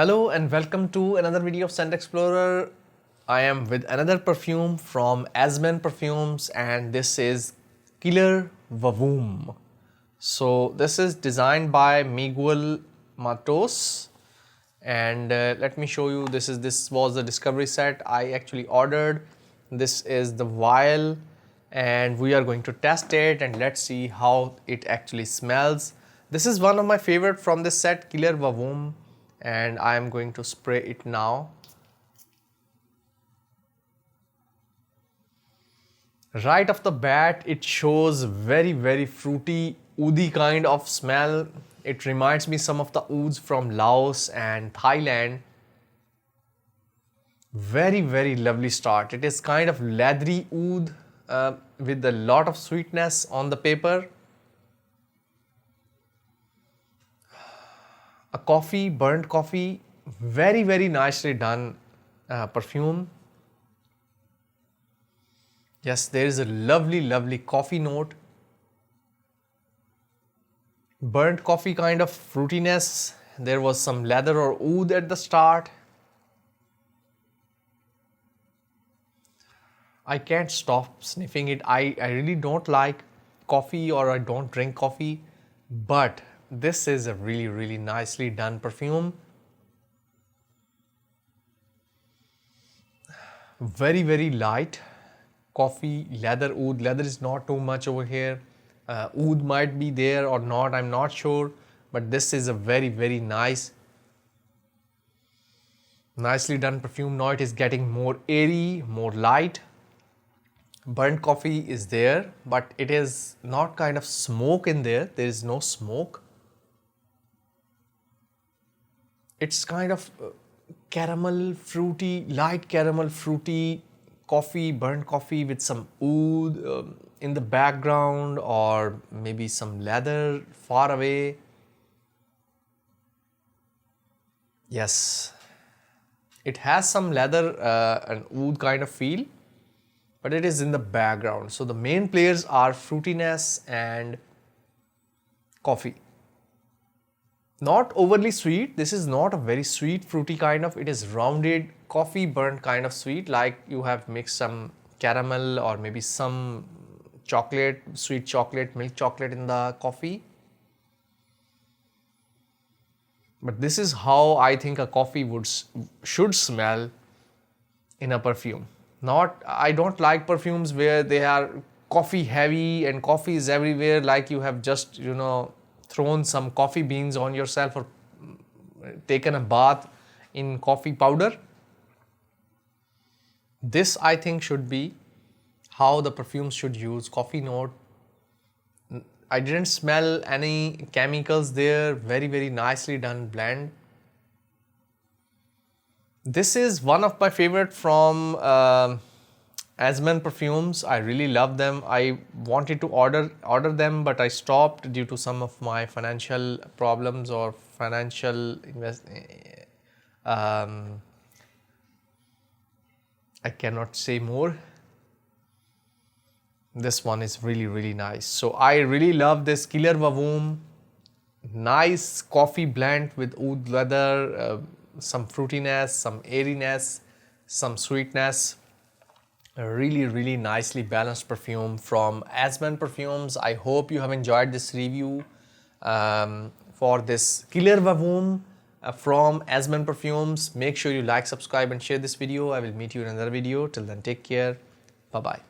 Hello and welcome to another video of Scent Explorer. I am with another perfume from Azman Perfumes and this is Killer Vavoom. So this is designed by Miguel Matos and let me show you. This was the discovery set I actually ordered. This is the vial and we are going to test it and let's see how it actually smells. This is one of my favorite from this set, Killer Vavoom, and I am going to spray it now. Right off the bat, it shows very fruity, oudi kind of smell. It reminds me some of the ouds from Laos and Thailand. Very lovely start. It is kind of leathery oud with a lot of sweetness on the paper. A coffee, burnt coffee, very nicely done perfume. Yes, there is a lovely coffee note. Burnt coffee kind of fruitiness. There was some leather or oud at the start. I can't stop sniffing it. I really don't like coffee or I don't drink coffee, but this is a really nicely done perfume. Very light. Coffee, leather, oud. Leather is not too much over here. Oud might be there or not, I'm not sure. But this is a very nicely done perfume. Now it is getting more airy, more light. Burnt coffee is there, but it is not kind of smoke in there. There is no smoke. It's kind of caramel fruity, light caramel fruity coffee, burnt coffee with some oud in the background or maybe some leather far away. Yes, it has some leather and oud kind of feel, but it is in the background. So the main players are fruitiness and coffee. Not overly sweet. This is not a very sweet fruity kind of. It is rounded coffee burnt kind of sweet, like you have mixed some caramel or maybe some chocolate, sweet chocolate, milk chocolate in the coffee. But this is how I think a coffee should smell in a perfume. I don't like perfumes where they are coffee heavy and coffee is everywhere, like you have just thrown some coffee beans on yourself or taken a bath in coffee powder. This I think should be how the perfumes should use. Coffee note. I didn't smell any chemicals there. Very nicely done blend. This is one of my favorite from Azman Perfumes. I really love them. I wanted to order them, but I stopped due to some of my financial problems or financial I cannot say more. This one is really nice. So I really love this Killer Vavoom. Nice coffee blend with oud leather, some fruitiness, some airiness, some sweetness. A really nicely balanced perfume from Azman Perfumes. I hope you have enjoyed this review for this Killer Vavoom from Azman Perfumes. Make sure you like, subscribe and share this video. I will meet you in another video. Till then, take care. Bye-bye.